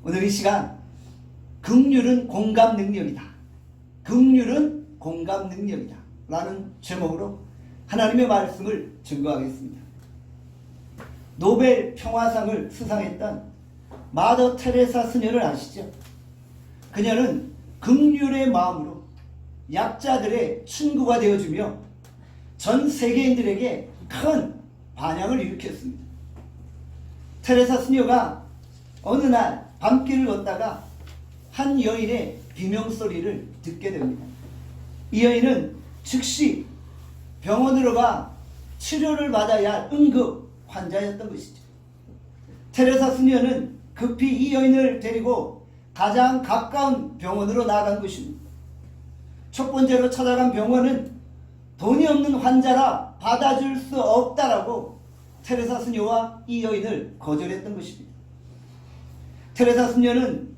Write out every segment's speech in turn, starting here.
오늘 이 시간 긍휼은 공감 능력이다. 긍휼은 공감 능력이다. 라는 제목으로 하나님의 말씀을 증거하겠습니다. 노벨 평화상을 수상했던 마더 테레사 스녀를 아시죠? 그녀는 긍휼의 마음으로 약자들의 친구가 되어주며 전 세계인들에게 큰 반향을 일으켰습니다. 테레사 스녀가 어느 날 밤길을 걷다가 한 여인의 비명소리를 듣게 됩니다. 이 여인은 즉시 병원으로 가 치료를 받아야 할 응급 환자였던 것이죠. 테레사 스녀는 급히 이 여인을 데리고 가장 가까운 병원으로 나간 것입니다. 첫 번째로 찾아간 병원은 돈이 없는 환자라 받아줄 수 없다라고 테레사 스녀와 이 여인을 거절했던 것입니다. 테레사 스녀는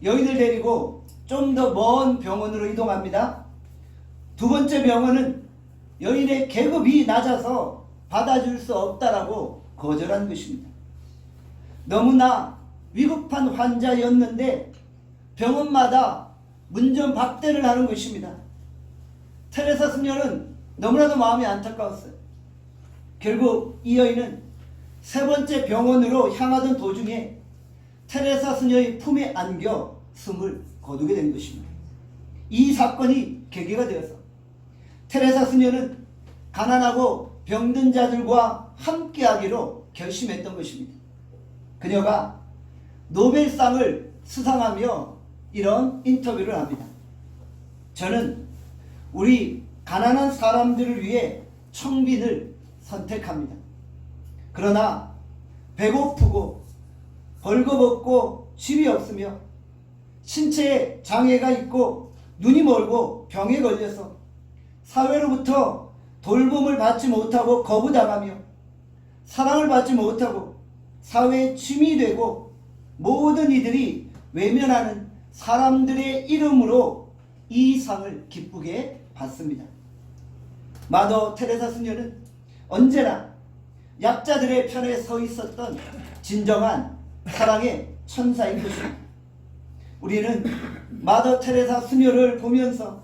여인을 데리고 좀 더 먼 병원으로 이동합니다. 두 번째 병원은 여인의 계급이 낮아서 받아줄 수 없다라고 거절한 것입니다. 너무나 위급한 환자였는데 병원마다 문전박대를 하는 것입니다. 테레사 스녀는 너무나도 마음이 안타까웠어요. 결국 이 여인은 세 번째 병원으로 향하던 도중에 테레사 스녀의 품에 안겨 숨을 거두게 된 것입니다. 이 사건이 계기가 되어서 테레사 스녀는 가난하고 병든 자들과 함께하기로 결심했던 것입니다. 그녀가 노벨상을 수상하며 이런 인터뷰를 합니다. 저는 우리 가난한 사람들을 위해 청빈을 선택합니다. 그러나 배고프고 벌거벗고 집이 없으며 신체에 장애가 있고 눈이 멀고 병에 걸려서 사회로부터 돌봄을 받지 못하고 거부당하며 사랑을 받지 못하고 사회의 짐이 되고 모든 이들이 외면하는 사람들의 이름으로 이 상을 기쁘게 받습니다. 마더 테레사 스녀는 언제나 약자들의 편에 서 있었던 진정한 사랑의 천사인 것입니다. 우리는 마더 테레사 스녀를 보면서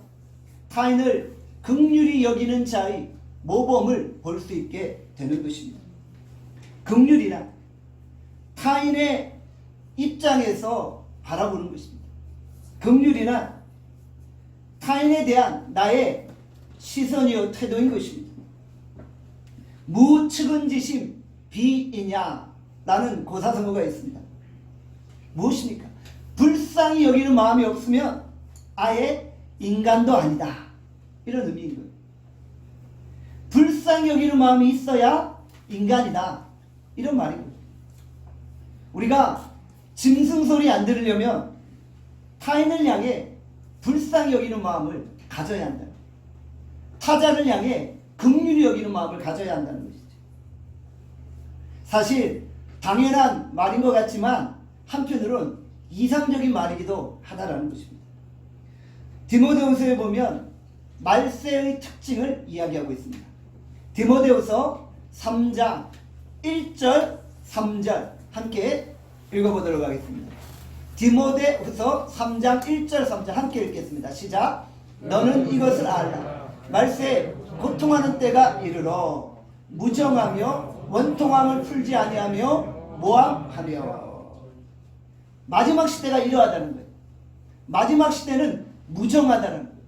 타인을 긍휼히 여기는 자의 모범을 볼 수 있게 되는 것입니다. 긍휼이란 타인의 입장에서 바라보는 것입니다. 긍휼이란 타인에 대한 나의 시선이요 태도인 것입니다. 무측은지심 비이냐 라는 고사성어가 있습니다. 무엇입니까? 불쌍히 여기는 마음이 없으면 아예 인간도 아니다. 이런 의미인 거예요. 불쌍히 여기는 마음이 있어야 인간이다. 이런 말인 거예요. 우리가 짐승소리 안 들으려면 타인을 향해 불쌍히 여기는 마음을 가져야 한다. 타자를 향해 긍휼히 여기는 마음을 가져야 한다는 것이죠. 사실 당연한 말인 것 같지만 한편으론 이상적인 말이기도 하다라는 것입니다. 디모데후서에 보면 말세의 특징을 이야기하고 있습니다. 디모데후서 3장 1절 3절 함께 읽어보도록 하겠습니다. 디모데후서 3장 1절 3절 함께 읽겠습니다. 시작. 너는 이것을 알라. 말세에 고통하는 때가 이르러 무정하며 원통함을 풀지 아니하며 모함하며. 마지막 시대가 이러하다는 거예요. 마지막 시대는 무정하다는 거예요.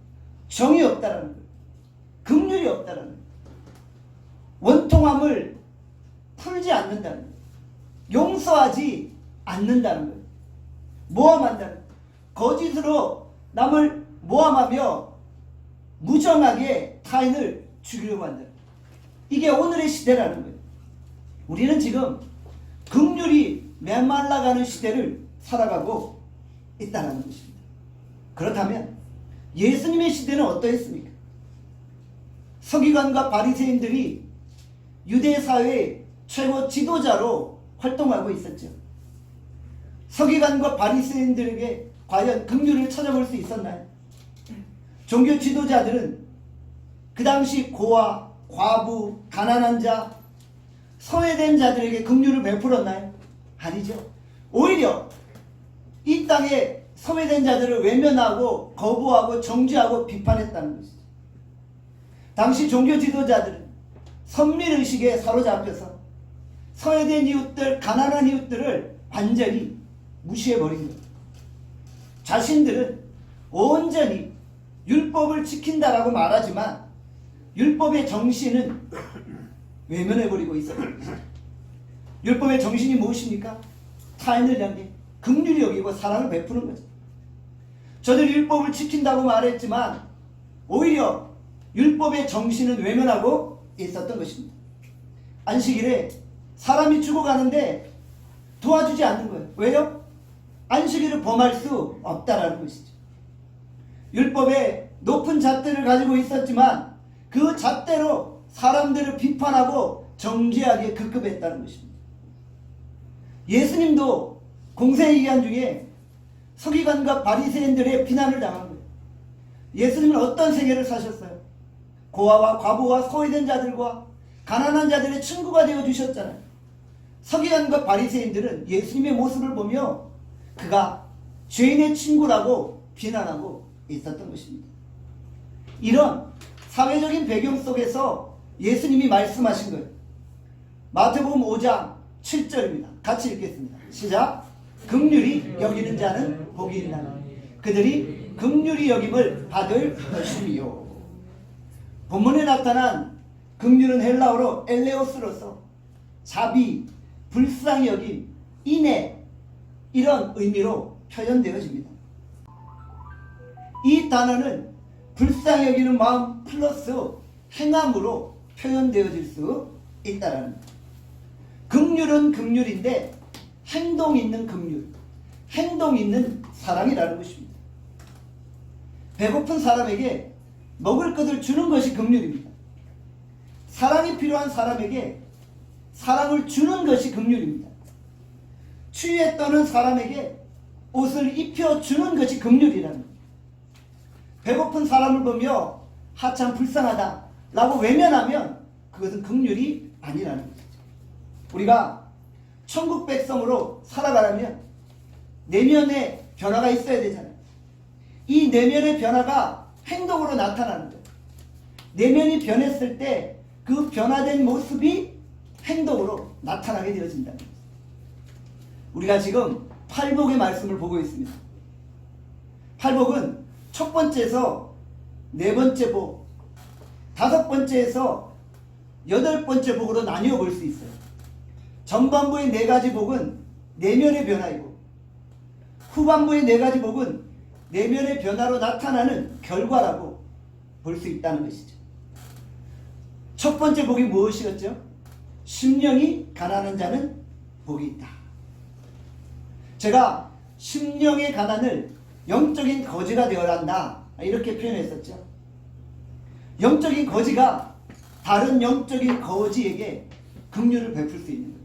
정이 없다는 거예요. 긍휼이 없다는 거예요. 원통함을 풀지 않는다는 거예요. 용서하지 않는다는 거예요. 모함한다는 거예요. 거짓으로 남을 모함하며 무정하게 타인을 죽이려고 한다는 거예요. 이게 오늘의 시대라는 거예요. 우리는 지금 긍휼이 메말라가는 시대를 살아가고 있다는 것입니다. 그렇다면 예수님의 시대는 어떠했습니까? 서기관과 바리새인들이 유대 사회의 최고 지도자로 활동하고 있었죠. 서기관과 바리새인들에게 과연 긍휼을 찾아볼 수 있었나요? 종교 지도자들은 그 당시 고아, 과부, 가난한 자, 소외된 자들에게 긍휼을 베풀었나요? 아니죠. 오히려 이 땅에 소외된 자들을 외면하고 거부하고 정죄하고 비판했다는 것이죠. 당시 종교 지도자들은 선민의식에 사로잡혀서 소외된 이웃들, 가난한 이웃들을 완전히 무시해버린 거예요. 자신들은 온전히 율법을 지킨다라고 말하지만 율법의 정신은 외면해버리고 있었던 것이죠. 율법의 정신이 무엇입니까? 타인을 향해 긍휼히 여기고 사랑을 베푸는 거죠. 저들이 율법을 지킨다고 말했지만 오히려 율법의 정신은 외면하고 있었던 것입니다. 안식일에 사람이 죽어가는데 도와주지 않는 거예요. 왜요? 안식일을 범할 수 없다라는 것이죠. 율법의 높은 잣대를 가지고 있었지만 그 잣대로 사람들을 비판하고 정죄하기에 급급했다는 것입니다. 예수님도 공생의 기간 중에 서기관과 바리새인들의 비난을 당한 거예요. 예수님은 어떤 생애를 사셨어요? 고아와 과부와 소외된 자들과 가난한 자들의 친구가 되어 주셨잖아요. 서기관과 바리새인들은 예수님의 모습을 보며 그가 죄인의 친구라고 비난하고 있었던 것입니다. 이런 사회적인 배경 속에서 예수님이 말씀하신 거예요. 마태복음 5장 7절입니다. 같이 읽겠습니다. 시작. 긍휼히 여기는 자는 복이 있나니 그들이 긍휼히 여김을 받을 것이요. 본문에 나타난 긍휼은 헬라어로 엘레오스로서 자비, 불쌍히 여김, 인애 이런 의미로 표현되어집니다. 이 단어는 불쌍히 여기는 마음 플러스 행함으로 표현되어질 수 있다라는 거예요. 긍휼은 긍휼인데 행동 있는 긍휼, 행동 있는 사랑이라는 것입니다. 배고픈 사람에게 먹을 것을 주는 것이 긍휼입니다. 사랑이 필요한 사람에게 사랑을 주는 것이 긍휼입니다. 추위에 떠는 사람에게 옷을 입혀주는 것이 긍휼이라는 거예요. 배고픈 사람을 보며 하참 불쌍하다 라고 외면하면 그것은 긍휼이 아니라는 거죠. 우리가 천국 백성으로 살아가려면 내면의 변화가 있어야 되잖아요. 이 내면의 변화가 행동으로 나타나는 거예요. 내면이 변했을 때 그 변화된 모습이 행동으로 나타나게 되어진다는 거예요. 우리가 지금 팔복의 말씀을 보고 있습니다. 팔복은 첫 번째에서 네 번째 복, 다섯 번째에서 여덟 번째 복으로 나뉘어 볼 수 있어요. 전반부의 네 가지 복은 내면의 변화이고 후반부의 네 가지 복은 내면의 변화로 나타나는 결과라고 볼 수 있다는 것이죠. 첫 번째 복이 무엇이었죠? 심령이 가난한 자는 복이 있다. 제가 심령의 가난을 영적인 거지가 되어야 한다 이렇게 표현했었죠. 영적인 거지가 다른 영적인 거지에게 긍휼을 베풀 수 있는 거예요.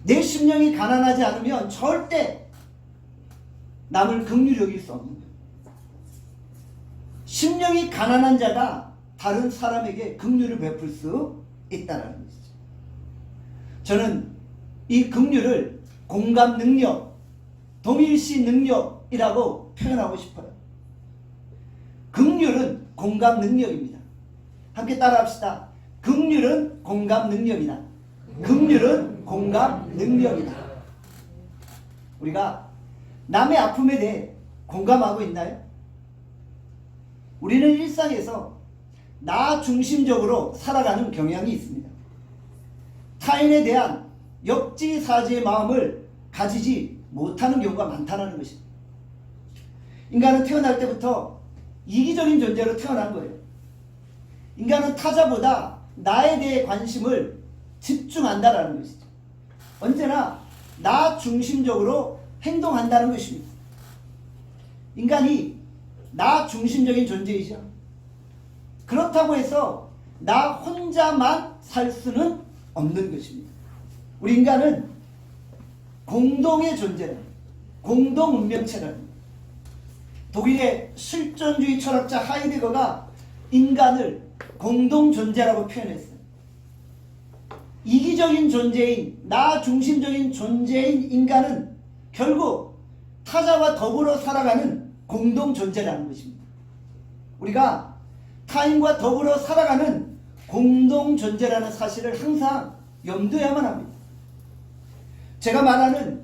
내 심령이 가난하지 않으면 절대 남을 긍휼히 여길 수 없는 거예요. 심령이 가난한 자가 다른 사람에게 긍휼을 베풀 수 있다는 것이죠. 저는 이 긍휼을 공감 능력, 동일시 능력이라고 표현하고 싶어요. 긍휼은 공감 능력입니다. 함께 따라합시다. 긍휼은 공감 능력이다. 긍휼은 공감 능력이다. 우리가 남의 아픔에 대해 공감하고 있나요? 우리는 일상에서 나 중심적으로 살아가는 경향이 있습니다. 타인에 대한 역지사지의 마음을 가지지 못하는 경우가 많다는 것입니다. 인간은 태어날 때부터 이기적인 존재로 태어난 거예요. 인간은 타자보다 나에 대해 관심을 집중한다는 것이죠. 언제나 나 중심적으로 행동한다는 것입니다. 인간이 나 중심적인 존재이죠. 그렇다고 해서 나 혼자만 살 수는 없는 것입니다. 우리 인간은 공동의 존재라, 공동 운명체라는 독일의 실존주의 철학자 하이데거가 인간을 공동 존재라고 표현했어요. 이기적인 존재인 나 중심적인 존재인 인간은 결국 타자와 더불어 살아가는 공동 존재라는 것입니다. 우리가 타인과 더불어 살아가는 공동 존재라는 사실을 항상 염두해야만 합니다. 제가 말하는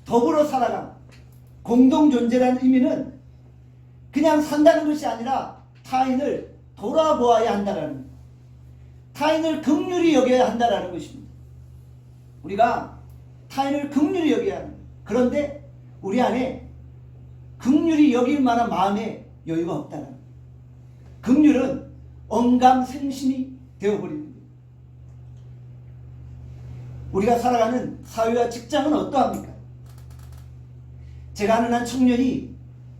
더불어 살아가 공동 존재라는 의미는 그냥 산다는 것이 아니라 타인을 돌아보아야 한다는, 타인을 긍휼히 여겨야 한다는 것입니다. 우리가 타인을 긍휼히 여겨야 합니다. 그런데 우리 안에 긍휼히 여길 만한 마음의 여유가 없다는 거예요. 긍휼은 언감생심이 되어버립니다. 우리가 살아가는 사회와 직장은 어떠합니까? 제가 아는 한 청년이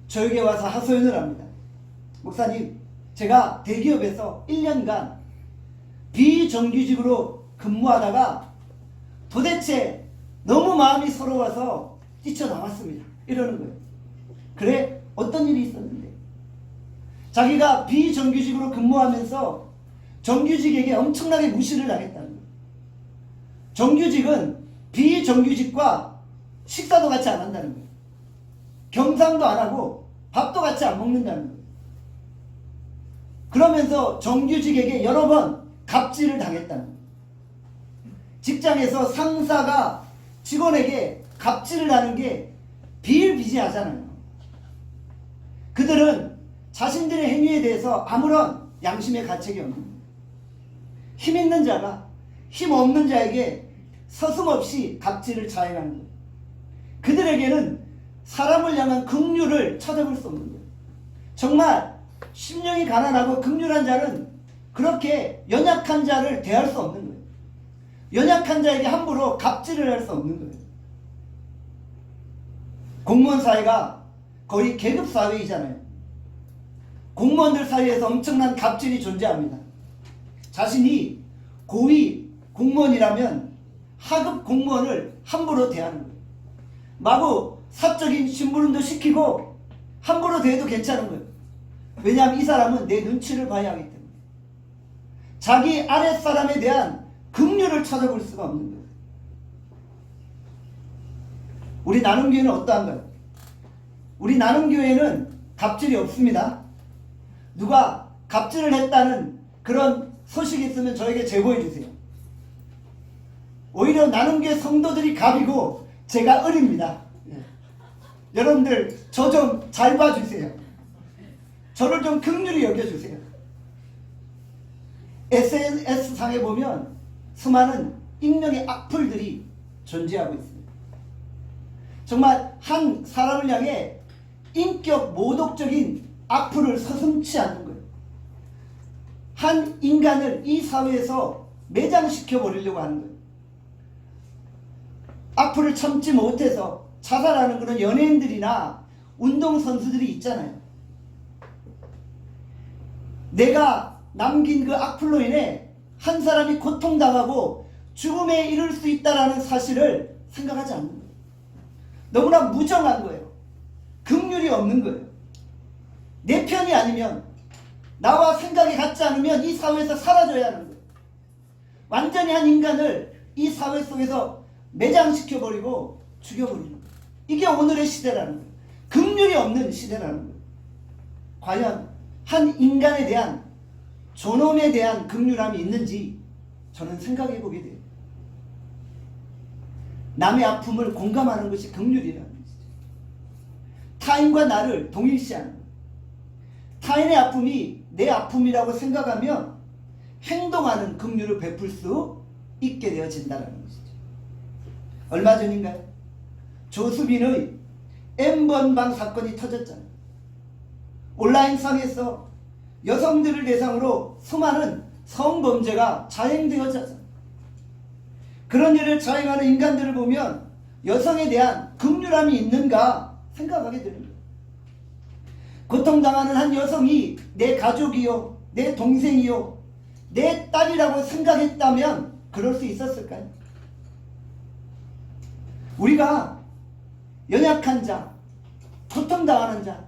저에게 와서 하소연을 합니다. 목사님, 제가 대기업에서 1년간 비정규직으로 근무하다가 도대체 너무 마음이 서러워서 뛰쳐나왔습니다. 이러는 거예요. 그래? 어떤 일이 있었는데? 자기가 비정규직으로 근무하면서 정규직에게 엄청나게 무시를 당했다는 거예요. 정규직은 비정규직과 식사도 같이 안 한다는 거예요. 겸상도 안 하고 밥도 같이 안 먹는다는 거예요. 그러면서 정규직에게 여러 번 갑질을 당했다는 거예요. 직장에서 상사가 직원에게 갑질을 하는 게 비일비재하잖아요. 그들은 자신들의 행위에 대해서 아무런 양심의 가책이 없는 거예요. 힘 있는 자가 힘 없는 자에게 서슴없이 갑질을 자행하는 거예요. 그들에게는 사람을 향한 긍휼을 찾아볼 수 없는 거예요. 정말 심령이 가난하고 긍휼한 자는 그렇게 연약한 자를 대할 수 없는 거예요. 연약한 자에게 함부로 갑질을 할 수 없는 거예요. 공무원 사회가 거의 계급 사회이잖아요. 공무원들 사이에서 엄청난 갑질이 존재합니다. 자신이 고위 공무원이라면 하급 공무원을 함부로 대하는 거예요. 마구 사적인 심부름도 시키고 함부로 대해도 괜찮은 거예요. 왜냐하면 이 사람은 내 눈치를 봐야 하기 때문에. 자기 아랫사람에 대한 긍휼을 찾아볼 수가 없는 거예요. 우리 나눔교회는 어떠한가요? 우리 나눔교회는 갑질이 없습니다. 누가 갑질을 했다는 그런 소식이 있으면 저에게 제보해 주세요. 오히려 나눔교회 성도들이 갑이고 제가 을입니다. 여러분들 저 좀 잘 봐주세요. 저를 좀 긍휼히 여겨주세요. SNS상에 보면 수많은 익명의 악플들이 존재하고 있습니다. 정말 한 사람을 향해 인격 모독적인 악플을 서슴지 않는 거예요. 한 인간을 이 사회에서 매장시켜 버리려고 하는 거예요. 악플을 참지 못해서 자살하는 그런 연예인들이나 운동선수들이 있잖아요. 내가 남긴 그 악플로 인해 한 사람이 고통당하고 죽음에 이를 수 있다는 사실을 생각하지 않는 거예요. 너무나 무정한 거예요. 긍휼이 없는 거예요. 내 편이 아니면, 나와 생각이 같지 않으면 이 사회에서 사라져야 하는 거예요. 완전히 한 인간을 이 사회 속에서 매장시켜버리고 죽여버리는 거예요. 이게 오늘의 시대라는 거예요. 긍휼이 없는 시대라는 거예요. 과연 한 인간에 대한, 존엄에 대한 긍휼함이 있는지 저는 생각해 보게 돼요. 남의 아픔을 공감하는 것이 긍휼이라는 것이죠. 타인과 나를 동일시하는 거예요. 타인의 아픔이 내 아픔이라고 생각하면 행동하는 긍휼을 베풀 수 있게 되어진다는 것이죠. 얼마 전인가요? 조수빈의 N번방 사건이 터졌잖아요. 온라인상에서 여성들을 대상으로 수많은 성범죄가 자행되어졌잖아요. 그런 일을 자행하는 인간들을 보면 여성에 대한 긍휼함이 있는가 생각하게 되는 거예요. 고통당하는 한 여성이 내 가족이요, 내 동생이요, 내 딸이라고 생각했다면 그럴 수 있었을까요? 우리가 연약한 자, 고통당하는 자,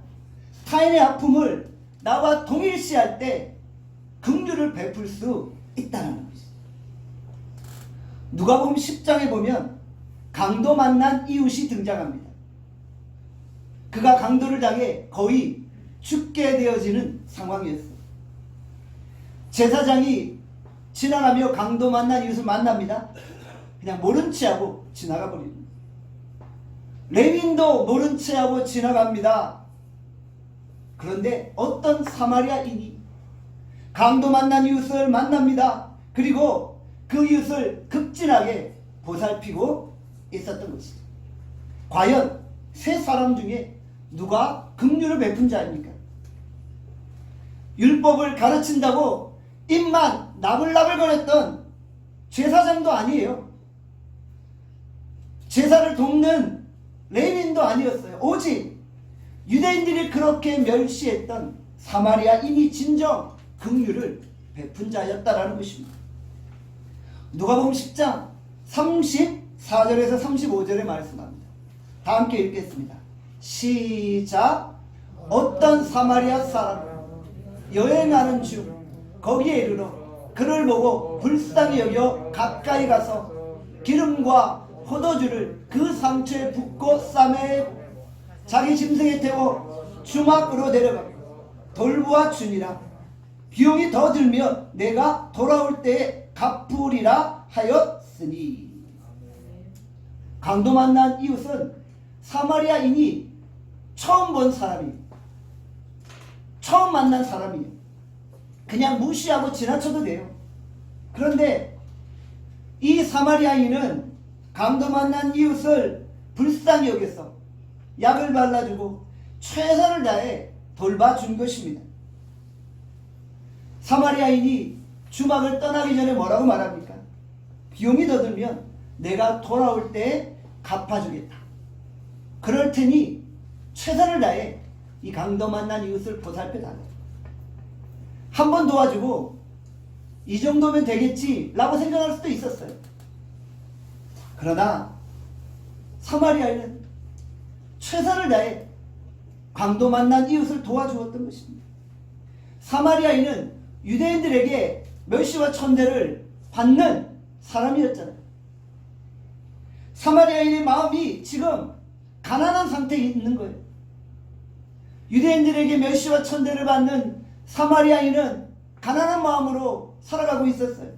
타인의 아픔을 나와 동일시할 때 긍휼을 베풀 수 있다는 것이죠. 누가복음 10장에 보면 강도 만난 이웃이 등장합니다. 그가 강도를 당해 거의 죽게 되어지는 상황이었어요. 제사장이 지나가며 강도 만난 이웃을 만납니다. 그냥 모른 체하고 지나가 버립니다. 레윈도 모른 체하고 지나갑니다. 그런데 어떤 사마리아인이 강도 만난 이웃을 만납니다. 그리고 그 이웃을 극진하게 보살피고 있었던 것이죠. 과연 세 사람 중에 누가 긍휼을 베푼 자입니까? 율법을 가르친다고 입만 나불나불거렸던 제사장도 아니에요. 제사를 돕는 레위인도 아니었어요. 오직 유대인들이 그렇게 멸시했던 사마리아인이 진정 긍휼을 베푼 자였다라는 것입니다. 누가복음 10장 34절에서 35절에 말씀합니다. 다 함께 읽겠습니다. 시작. 어떤 사마리아 사람 여행하는 중 거기에 이르러 그를 보고 불쌍히 여겨 가까이 가서 기름과 포도주를 그 상처에 붓고 싸매 자기 짐승에 태워 주막으로 데려가고 돌보아 주니라. 비용이 더 들면 내가 돌아올 때에 갚으리라 하였으니. 강도 만난 이웃은 사마리아인이 처음 본 사람이에요. 처음 만난 사람이에요. 그냥 무시하고 지나쳐도 돼요. 그런데 이 사마리아인은 강도 만난 이웃을 불쌍히 여겨서 약을 발라주고 최선을 다해 돌봐준 것입니다. 사마리아인이 주막을 떠나기 전에 뭐라고 말합니까? 비용이 더 들면 내가 돌아올 때 갚아주겠다. 그럴 테니 최선을 다해 이 강도 만난 이웃을 보살펴달라. 한 번 도와주고 이 정도면 되겠지 라고 생각할 수도 있었어요. 그러나 사마리아인은 최선을 다해 강도 만난 이웃을 도와주었던 것입니다. 사마리아인은 유대인들에게 멸시와 천대를 받는 사람이었잖아요. 사마리아인의 마음이 지금 가난한 상태에 있는 거예요. 유대인들에게 멸시와 천대를 받는 사마리아인은 가난한 마음으로 살아가고 있었어요.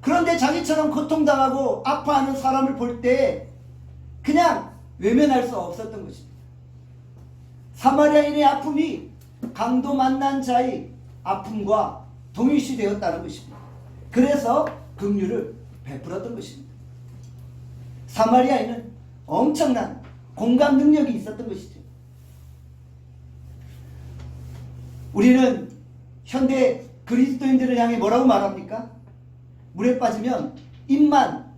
그런데 자기처럼 고통당하고 아파하는 사람을 볼 때 그냥 외면할 수 없었던 것입니다. 사마리아인의 아픔이 강도 만난 자의 아픔과 동일시 되었다는 것입니다. 그래서 긍휼을 베풀었던 것입니다. 사마리아인은 엄청난 공감 능력이 있었던 것이죠. 우리는 현대 그리스도인들을 향해 뭐라고 말합니까? 물에 빠지면 입만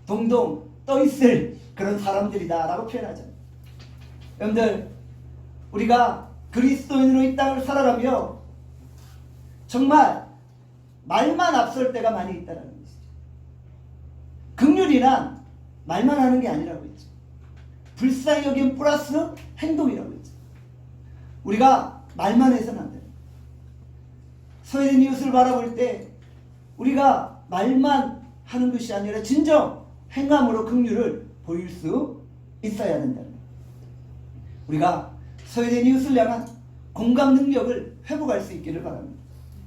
동동 떠있을 그런 사람들이다 라고 표현하잖아요. 여러분들, 우리가 그리스도인으로 이 땅을 살아가며 정말 말만 앞설 때가 많이 있다는 것이죠. 긍휼이란 말만 하는 게 아니라고 했죠. 불쌍히 여김 플러스 행동이라고 했죠. 우리가 말만 해서는 안 돼요. 소외된 이웃을 바라볼 때 우리가 말만 하는 것이 아니라 진정 행함으로 긍휼을 보일 수 있어야 된다는 거예요. 우리가 소외된 이웃을 향한 공감 능력을 회복할 수 있기를 바랍니다.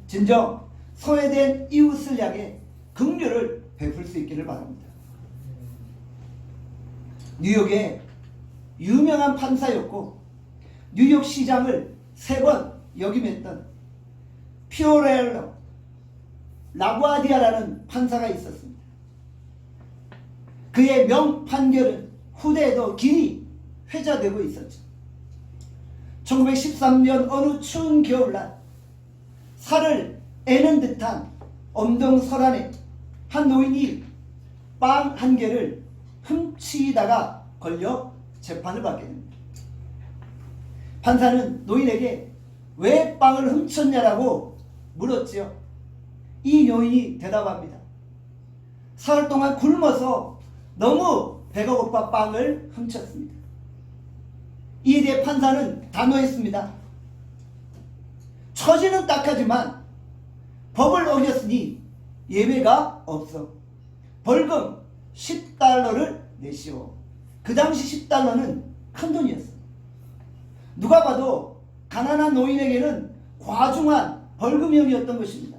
진정 소외된 이웃을 향해 긍휼을 베풀 수 있기를 바랍니다. 뉴욕의 유명한 판사였고 뉴욕 시장을 3번 역임했던 피오렐로 라과디아라는 판사가 있었습니다. 그의 명판결은 후대에도 길이 회자되고 있었죠. 1913년 어느 추운 겨울날 살을 애는 듯한 엄동설안에 한 노인이 빵 한 개를 훔치다가 걸려 재판을 받게 됩니다. 판사는 노인에게 왜 빵을 훔쳤냐라고 물었지요. 이 노인이 대답합니다. 사흘 동안 굶어서 너무 배가 고파 빵을 훔쳤습니다. 이에 대해 판사는 단호했습니다. 처지는 딱하지만 법을 어겼으니 예외가 없어. 벌금 $10를 내시오. 그 당시 $10는 큰 돈이었어. 누가 봐도 가난한 노인에게는 과중한 벌금형이었던 것입니다.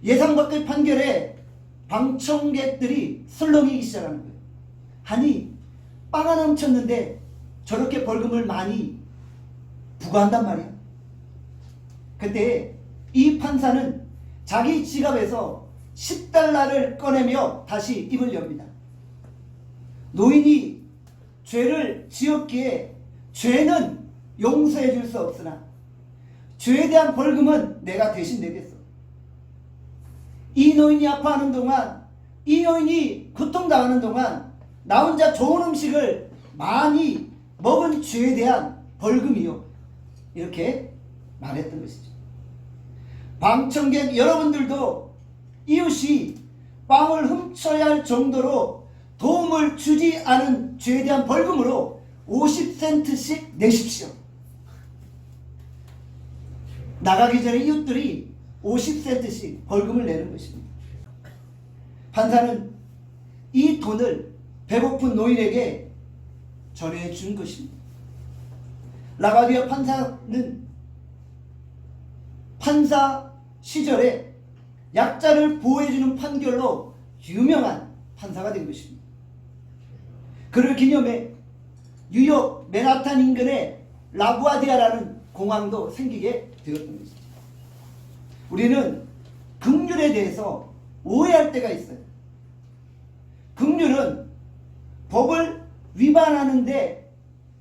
예상 밖의 판결에 방청객들이 술렁이기 시작하는 거예요. 아니, 빠가 넘쳤는데 저렇게 벌금을 많이 부과한단 말이야. 그때 이 판사는 자기 지갑에서 $10를 꺼내며 다시 입을 엽니다. 노인이 죄를 지었기에 죄는 용서해 줄 수 없으나 죄에 대한 벌금은 내가 대신 내겠어. 이 노인이 아파하는 동안, 이 노인이 고통당하는 동안 나 혼자 좋은 음식을 많이 먹은 죄에 대한 벌금이요. 이렇게 말했던 것이죠. 방청객 여러분들도 이웃이 빵을 훔쳐야 할 정도로 도움을 주지 않은 죄에 대한 벌금으로 50센트씩 내십시오. 나가기 전에 이웃들이 50센트씩 벌금을 내는 것입니다. 판사는 이 돈을 배고픈 노인에게 전해준 것입니다. 라가디아 판사는 판사 시절에 약자를 보호해주는 판결로 유명한 판사가 된 것입니다. 그를 기념해 뉴욕 맨하탄 인근에 라구아디아라는 공항도 생기게 되었던 것입니다. 우리는 긍휼에 대해서 오해할 때가 있어요. 긍휼은 법을 위반하는데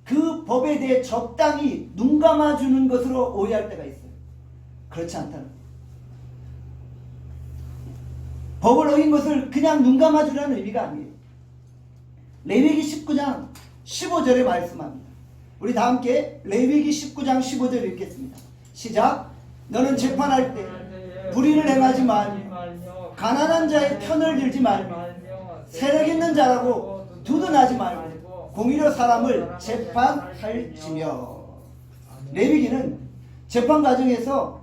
그 법에 대해 적당히 눈 감아주는 것으로 오해할 때가 있어요. 그렇지 않다는 거예요. 법을 어긴 것을 그냥 눈 감아주라는 의미가 아니에요. 레위기 19장 15절에 말씀합니다. 우리 다 함께 레위기 19장 15절 읽겠습니다. 시작. 너는 재판할 때 불의를 행하지 말고 가난한 자의 편을 들지 말고 세력 있는 자라고 두둔하지 말고 공의로 사람을 재판할지며. 레위기는 재판 과정에서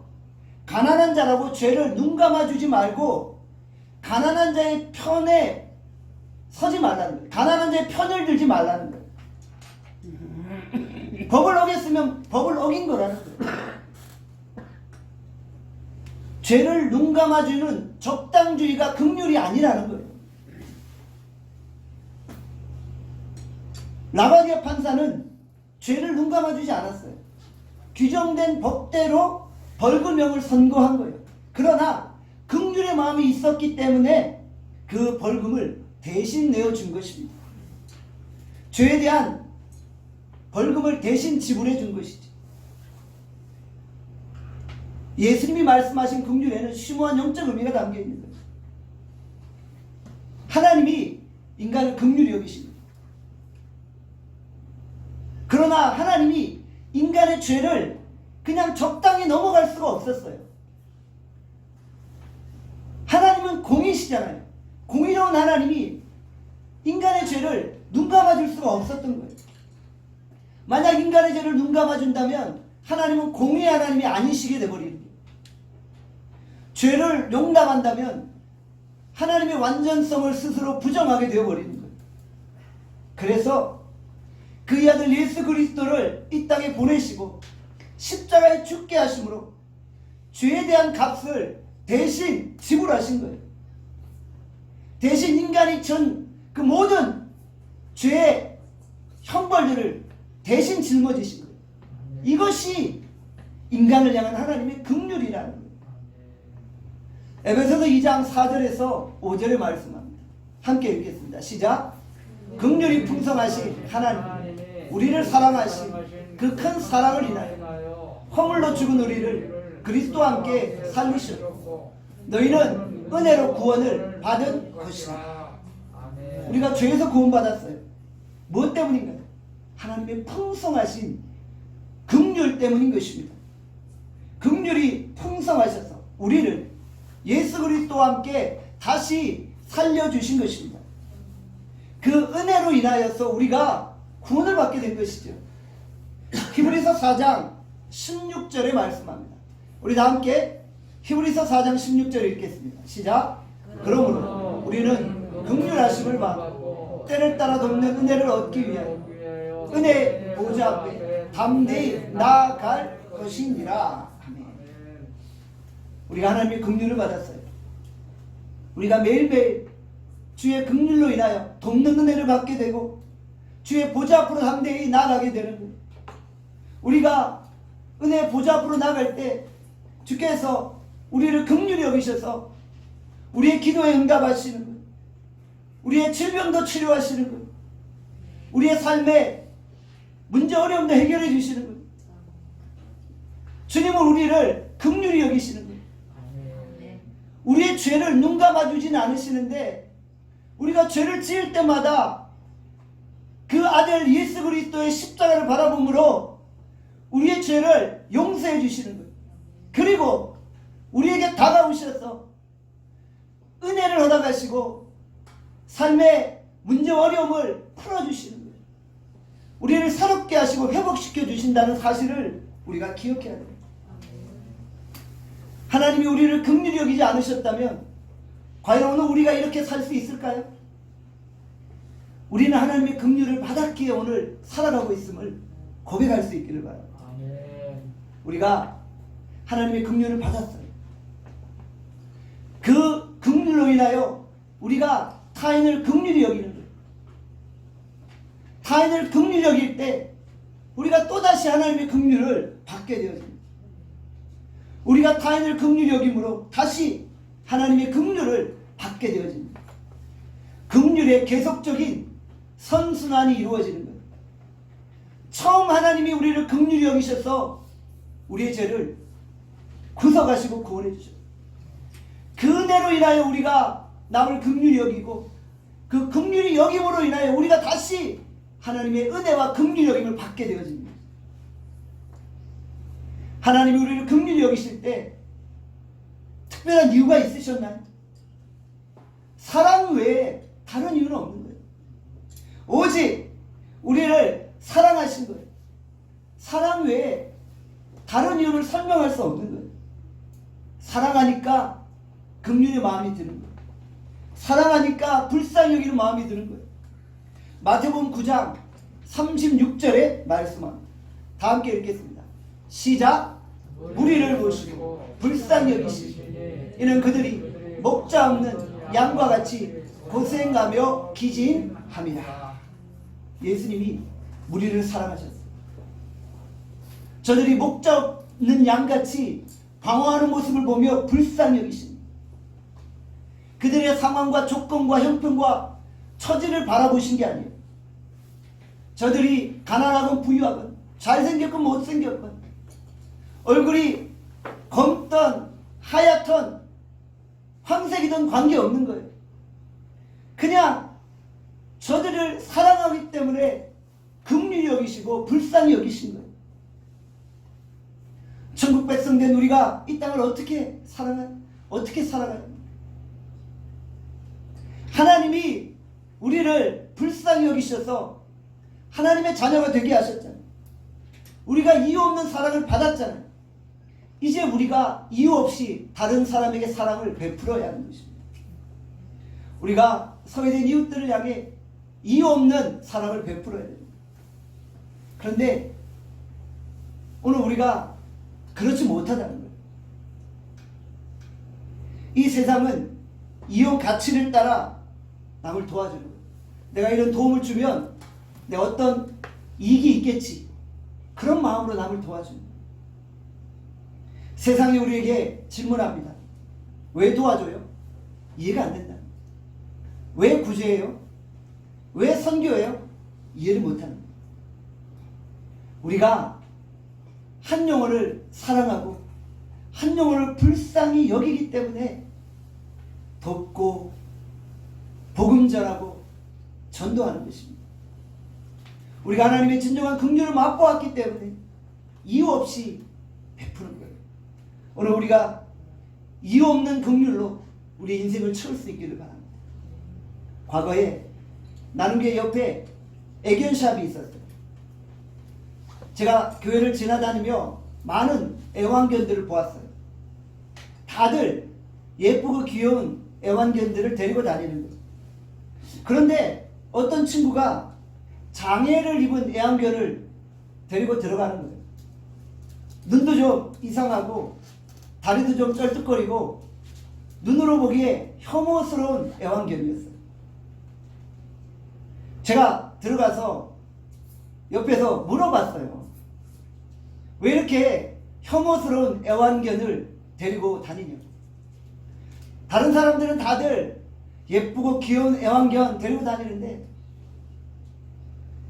가난한 자라고 죄를 눈 감아주지 말고 가난한 자의 편에 서지 말라는 거예요. 가난한 자의 편을 들지 말라는 거예요. 법을 어겼으면 법을 어긴 거라는 거예요. 죄를 눈 감아주는 적당주의가 긍휼이 아니라는 거예요. 라가디아 판사는 죄를 눈 감아주지 않았어요. 규정된 법대로 벌금형을 선고한 거예요. 그러나 긍휼의 마음이 있었기 때문에 그 벌금을 대신 내어준 것입니다. 죄에 대한 벌금을 대신 지불해 준 것이죠. 예수님이 말씀하신 긍휼에는 심오한 영적 의미가 담겨 있는 거예요. 하나님이 인간을 긍휼히 여기십니다. 그러나 하나님이 인간의 죄를 그냥 적당히 넘어갈 수가 없었어요. 하나님은 공의시잖아요. 공의로운 하나님이 인간의 죄를 눈 감아줄 수가 없었던 거예요. 만약 인간의 죄를 눈 감아준다면 하나님은 공의의 하나님이 아니시게 돼버리는 거예요. 죄를 용납한다면 하나님의 완전성을 스스로 부정하게 되어버리는 거예요. 그래서 그의 아들 예수 그리스도를 이 땅에 보내시고 십자가에 죽게 하심으로 죄에 대한 값을 대신 지불하신 거예요. 대신 인간이 전 그 모든 죄의 형벌들을 대신 짊어지신 거예요. 이것이 인간을 향한 하나님의 긍휼이라는 거예요. 에베소서 2장 4절에서 5절에 말씀합니다. 함께 읽겠습니다. 시작. 긍휼이 풍성하신 하나님, 우리를 사랑하신 그 큰 사랑을 인하여 허물로 죽은 우리를 그리스도와 함께 살리셨고 너희는 은혜로 구원을 받은 것이다. 우리가 죄에서 구원받았어요. 무엇 때문인가요? 하나님의 풍성하신 긍휼 때문인 것입니다. 긍휼이 풍성하셔서 우리를 예수 그리스도와 함께 다시 살려주신 것입니다. 그 은혜로 인하여서 우리가 구원을 받게 된 것이죠. 히브리서 4장 16절에 말씀합니다. 우리 다 함께 히브리서 4장 16절 읽겠습니다. 시작. 그러므로 우리는 긍휼하심을 받고 때를 따라 돕는 은혜를 얻기 위하여 은혜 보좌 앞에 담대히 나아갈 것이니라. 아멘. 우리가 하나님의 긍휼을 받았어요. 우리가 매일매일 주의 긍휼로 인하여 돕는 은혜를 받게 되고 주의 보좌 앞으로 담대히 나아가게 되는 거예요. 우리가 은혜 보좌 앞으로 나갈 때 주께서 우리를 긍휼히 여기셔서 우리의 기도에 응답하시는 거예요. 우리의 질병도 치료하시는 거예요. 우리의 삶에 문제 어려움도 해결해 주시는 거예요. 주님은 우리를 긍휼히 여기시는 거예요. 우리의 죄를 눈 감아주지는 않으시는데 우리가 죄를 지을 때마다 그 아들 예수 그리스도의 십자가를 바라봄으로 우리의 죄를 용서해 주시는 거예요. 그리고 우리에게 다가오셔서 은혜를 허락하시고 삶의 문제 어려움을 풀어주시는 거예요. 우리를 새롭게 하시고 회복시켜 주신다는 사실을 우리가 기억해야 됩니다. 하나님이 우리를 긍휼히 여기지 않으셨다면 과연 오늘 우리가 이렇게 살 수 있을까요? 우리는 하나님의 긍휼을 받았기에 오늘 살아가고 있음을 고백할 수 있기를 바랍니다. 우리가 하나님의 긍휼을 받았어요. 그 긍휼로 인하여 우리가 타인을 긍휼히 여기는 거예요. 타인을 긍휼히 여길 때 우리가 또다시 하나님의 긍휼을 받게 되어집니다. 우리가 타인을 긍휼히 여김으로 다시 하나님의 긍휼을 받게 되어집니다. 긍휼의 계속적인 선순환이 이루어지는 거예요. 처음 하나님이 우리를 긍휼히 여기셔서 우리의 죄를 구속하시고 구원해 주셨어요. 그 은혜로 인하여 우리가 남을 긍휼히 여기고 그 긍휼히 여김으로 인하여 우리가 다시 하나님의 은혜와 긍휼히 여김을 받게 되어집니다. 하나님이 우리를 긍휼히 여기실 때 특별한 이유가 있으셨나요? 사랑 외에 다른 이유는 없는 거예요. 오직 우리를 사랑하신 거예요. 사랑 외에 다른 이유를 설명할 수 없는 거예요. 사랑하니까 긍휼의 마음이 드는 거예요. 사랑하니까 불쌍히 여기는 마음이 드는 거예요. 마태복음 9장 36절에 말씀합니다. 다 함께 읽겠습니다. 시작. 무리를 보시고 불쌍히 여기시니 이는 그들이 목자 없는 양과 같이 고생하며 기진함이라. 예수님이 무리를 사랑하셨어요. 저들이 목자 없는 양같이 방황하는 모습을 보며 불쌍히 여기십니다. 그들의 상황과 조건과 형편과 처지를 바라보신 게 아니에요. 저들이 가난하건 부유하건 잘생겼건 못생겼건 얼굴이 검던 하얗던 황색이든 관계없는 거예요. 그냥 저들을 사랑하기 때문에 긍휼히 여기시고 불쌍히 여기신 거예요. 천국 백성된 우리가 이 땅을 어떻게 살아가요? 하나님이 우리를 불쌍히 여기셔서 하나님의 자녀가 되게 하셨잖아요. 우리가 이유 없는 사랑을 받았잖아요. 이제 우리가 이유 없이 다른 사람에게 사랑을 베풀어야 하는 것입니다. 우리가 소외된 이웃들을 향해 이유 없는 사랑을 베풀어야 됩니다. 그런데 오늘 우리가 그렇지 못하다는 거예요. 이 세상은 이용 가치를 따라 남을 도와주는 거예요. 내가 이런 도움을 주면 내 어떤 이익이 있겠지. 그런 마음으로 남을 도와주는 거예요. 세상이 우리에게 질문합니다. 왜 도와줘요? 이해가 안 된다. 왜 구제해요? 왜 선교해요? 이해를 못하는 거예요. 우리가 한 영혼을 사랑하고 한 영혼을 불쌍히 여기기 때문에 돕고 복음 전하고 전도하는 것입니다. 우리가 하나님의 진정한 긍휼을 맛보았기 때문에 이유 없이 베푸는 거예요. 오늘 우리가 이유 없는 긍휼로 우리 인생을 채울 수 있기를 바랍니다. 과거에 나눔교회 옆에 애견샵이 있었어요. 제가 교회를 지나다니며 많은 애완견들을 보았어요. 다들 예쁘고 귀여운 애완견들을 데리고 다니는 거예요. 그런데 어떤 친구가 장애를 입은 애완견을 데리고 들어가는 거예요. 눈도 좀 이상하고 다리도 좀 쩔뚝거리고 눈으로 보기에 혐오스러운 애완견이었어요. 제가 들어가서 옆에서 물어봤어요. 왜 이렇게 혐오스러운 애완견을 데리고 다니냐고. 다른 사람들은 다들 예쁘고 귀여운 애완견 데리고 다니는데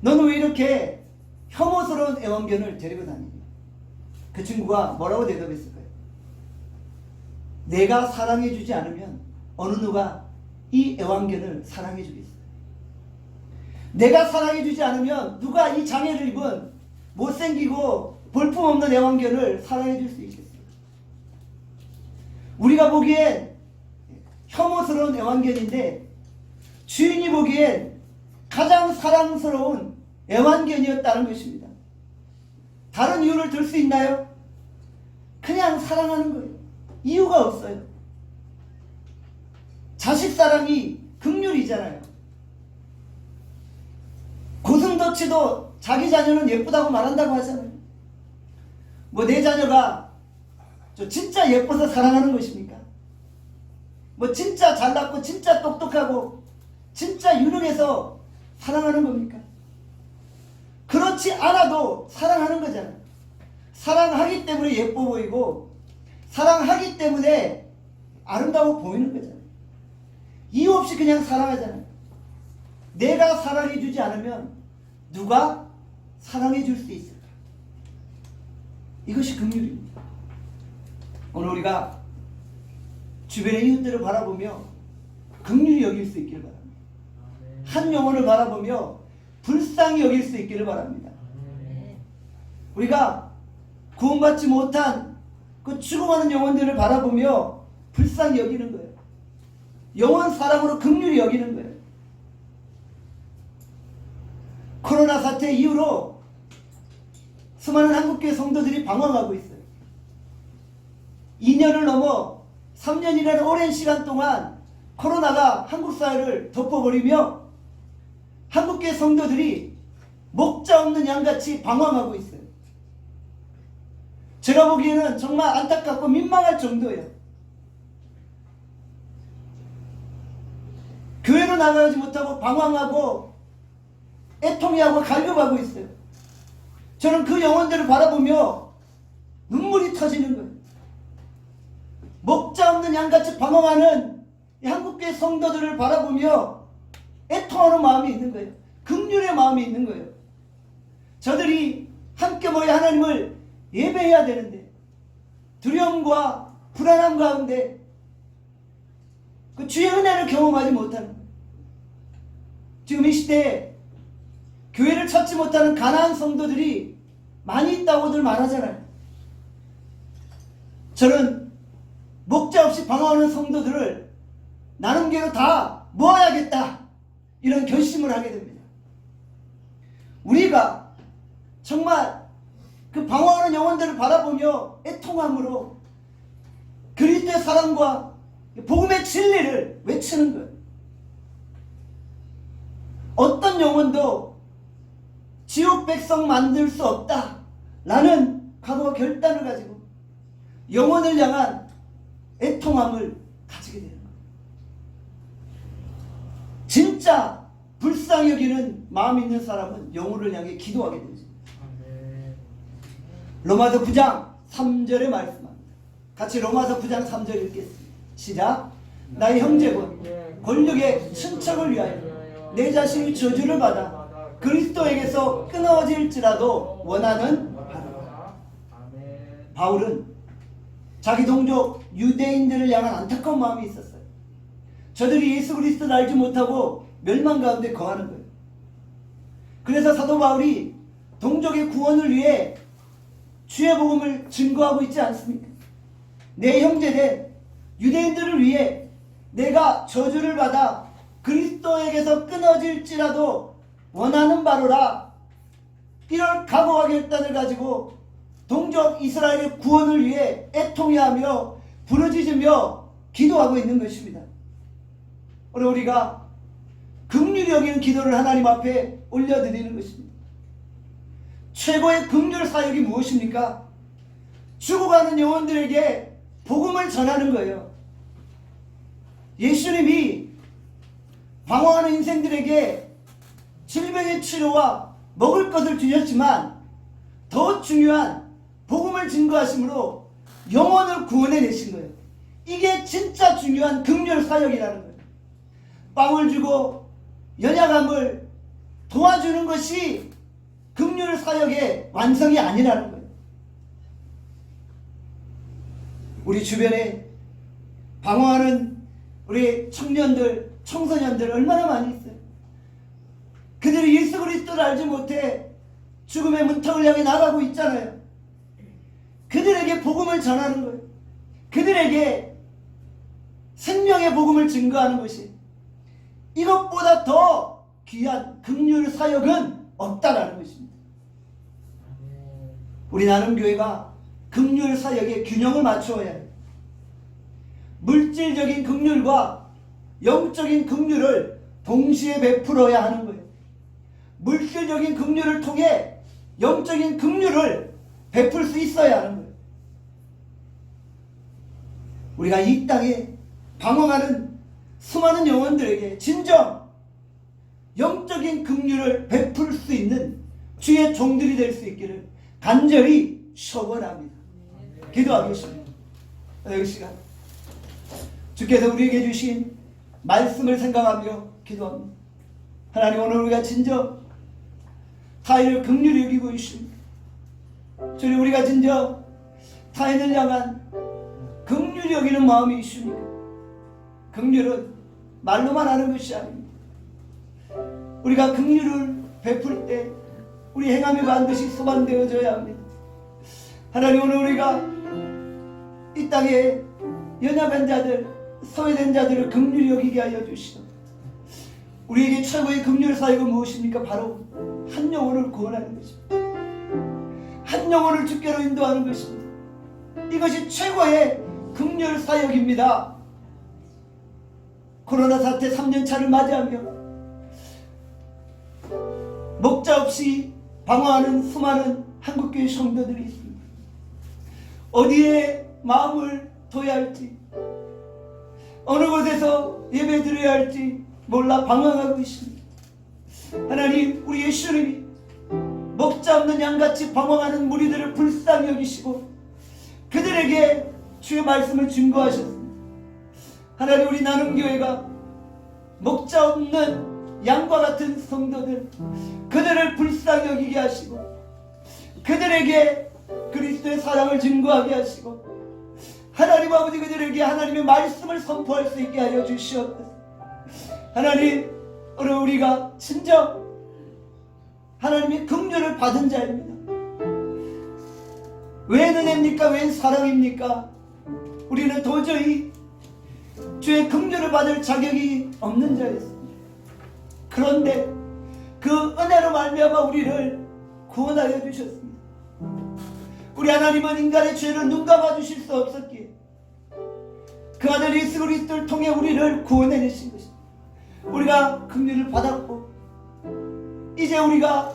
너는 왜 이렇게 혐오스러운 애완견을 데리고 다니냐. 그 친구가 뭐라고 대답했을까요? 내가 사랑해주지 않으면 어느 누가 이 애완견을 사랑해주겠어요. 내가 사랑해주지 않으면 누가 이 장애를 입은 못생기고 볼품없는 애완견을 사랑해줄 수 있겠어요. 우리가 보기엔 혐오스러운 애완견인데 주인이 보기엔 가장 사랑스러운 애완견이었다는 것입니다. 다른 이유를 들 수 있나요? 그냥 사랑하는 거예요. 이유가 없어요. 자식 사랑이 긍휼이잖아요. 고슴도치도 자기 자녀는 예쁘다고 말한다고 하잖아요. 뭐 내 자녀가 저 진짜 예뻐서 사랑하는 것입니까? 뭐 진짜 잘났고 진짜 똑똑하고 진짜 유능해서 사랑하는 겁니까? 그렇지 않아도 사랑하는 거잖아요. 사랑하기 때문에 예뻐 보이고 사랑하기 때문에 아름다워 보이는 거잖아요. 이유 없이 그냥 사랑하잖아요. 내가 사랑해주지 않으면 누가 사랑해줄 수 있을까? 이것이 긍휼입니다. 오늘 우리가 주변의 이웃들을 바라보며 긍휼히 여길 수 있기를 바랍니다. 한 영혼을 바라보며 불쌍히 여길 수 있기를 바랍니다. 우리가 구원받지 못한 그 죽어가는 영혼들을 바라보며 불쌍히 여기는 거예요. 영원 사랑으로 긍휼히 여기는 거예요. 코로나 사태 이후로 수많은 한국교회 성도들이 방황하고 있어요. 2년을 넘어 3년이라는 오랜 시간 동안 코로나가 한국 사회를 덮어버리며 한국교회 성도들이 목자 없는 양같이 방황하고 있어요. 제가 보기에는 정말 안타깝고 민망할 정도예요. 교회로 나가지 못하고 방황하고 애통해하고 갈급하고 있어요. 저는 그 영혼들을 바라보며 눈물이 터지는 거예요. 목자 없는 양같이 방황하는 이 한국교회 성도들을 바라보며 애통하는 마음이 있는 거예요. 긍휼의 마음이 있는 거예요. 저들이 함께 모여 하나님을 예배해야 되는데 두려움과 불안함 가운데 그 주의 은혜를 경험하지 못하는 거예요. 지금 이 시대에 교회를 찾지 못하는 가난한 성도들이 많이 있다고들 말하잖아요. 저는 목자 없이 방황하는 성도들을 나눔계로 다 모아야겠다, 이런 결심을 하게 됩니다. 우리가 정말 그 방황하는 영혼들을 바라보며 애통함으로 그리스도의 사랑과 복음의 진리를 외치는 거예요. 어떤 영혼도 지옥 백성 만들 수 없다 라는 각오와 결단을 가지고 영혼을 향한 애통함을 가지게 되는 거예요. 진짜 불쌍히 여기는 마음 있는 사람은 영혼을 향해 기도하게 되죠. 로마서 9장 3절에 말씀합니다. 같이 로마서 9장 3절 읽겠습니다. 시작. 나의 형제분 권력의 친척을 위하여 내 자신이 저주를 받아 그리스도에게서 끊어질지라도 원하는 바라. 바울은 자기 동족 유대인들을 향한 안타까운 마음이 있었어요. 저들이 예수 그리스도를 알지 못하고 멸망 가운데 거하는 거예요. 그래서 사도 바울이 동족의 구원을 위해 주의 복음을 증거하고 있지 않습니까? 내 형제된 유대인들을 위해 내가 저주를 받아 그리스도에게서 끊어질지라도 원하는 바로라, 이런 각오와 결단을 가지고 동족 이스라엘의 구원을 위해 애통해하며 부르짖으며 기도하고 있는 것입니다. 오늘 우리가 긍휼히 여기는 기도를 하나님 앞에 올려드리는 것입니다. 최고의 긍휼 사역이 무엇입니까? 죽어가는 영혼들에게 복음을 전하는 거예요. 예수님이 방황하는 인생들에게 질병의 치료와 먹을 것을 주셨지만 더 중요한 복음을 증거하심으로 영혼을 구원해내신 거예요. 이게 진짜 중요한 긍휼 사역이라는 거예요. 빵을 주고 연약함을 도와주는 것이 긍휼 사역의 완성이 아니라는 거예요. 우리 주변에 방황하는 우리 청년들, 청소년들 얼마나 많이 있어요. 그들이 예수 그리스도를 알지 못해 죽음의 문턱을 향해 나가고 있잖아요. 그들에게 복음을 전하는 거예요. 그들에게 생명의 복음을 증거하는 것이 이것보다 더 귀한 긍휼 사역은 없다라는 것입니다. 우리 나눔교회가 긍휼 사역의 균형을 맞추어야 해요. 물질적인 긍휼과 영적인 긍휼을 동시에 베풀어야 하는 거예요. 물질적인 긍휼을 통해 영적인 긍휼을 베풀 수 있어야 하는 거예요. 우리가 이 땅에 방황하는 수많은 영혼들에게 진정 영적인 긍휼을 베풀 수 있는 주의 종들이 될 수 있기를 간절히 소원합니다. 기도하겠습니다. 이 시간 주께서 우리에게 주신 말씀을 생각하며 기도합니다. 하나님, 오늘 우리가 진정 타인을 긍휼히 여기고 있습니다. 주님, 우리가 진정 타인을 향한 긍휼히 여기는 마음이 있습니까? 긍휼은 말로만 하는 것이 아닙니다. 우리가 긍휼을 베풀 때 우리 행함이 반드시 소반되어져야 합니다. 하나님, 오늘 우리가 이 땅에 연약한 자들, 소외된 자들을 긍휼히 여기게 하여 주시오. 우리에게 최고의 긍휼 사역은 무엇입니까? 바로 한 영혼을 구원하는 것입니다. 한 영혼을 주께로 인도하는 것입니다. 이것이 최고의 긍휼 사역입니다. 코로나 사태 3년차를 맞이하며 목자 없이 방황하는 수많은 한국교회 성도들이 있습니다. 어디에 마음을 둬야 할지, 어느 곳에서 예배 드려야 할지 몰라 방황하고 있습니다. 하나님, 우리 예수님이 목자 없는 양같이 방황하는 무리들을 불쌍히 여기시고 그들에게 주의 말씀을 증거하셨습니다. 하나님, 우리 나눔교회가 목자 없는 양과 같은 성도들, 그들을 불쌍히 여기게 하시고 그들에게 그리스도의 사랑을 증거하게 하시고 하나님 아버지, 그들에게 하나님의 말씀을 선포할 수 있게 하여 주시옵소서. 하나님, 오늘 우리가 진정 하나님의 긍휼을 받은 자입니다. 왜 은혜입니까? 왜 사랑입니까? 우리는 도저히 주의 긍휼을 받을 자격이 없는 자였습니다. 그런데 그 은혜로 말미암아 우리를 구원하여 주셨습니다. 우리 하나님은 인간의 죄를 눈감아 주실 수 없었기에 그 아들 예수 그리스도를 통해 우리를 구원해내신 것입니다. 우리가 긍휼을 받았고 이제 우리가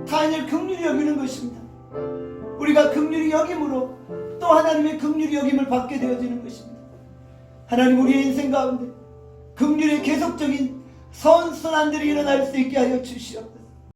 타인을 긍휼히 여기는 것입니다. 우리가 긍휼히 여김으로 또 하나님의 긍휼히 여김을 받게 되어지는 것입니다. 하나님, 우리의 인생 가운데 긍휼의 계속적인 선순환들이 일어날 수 있게 하여 주시옵소서.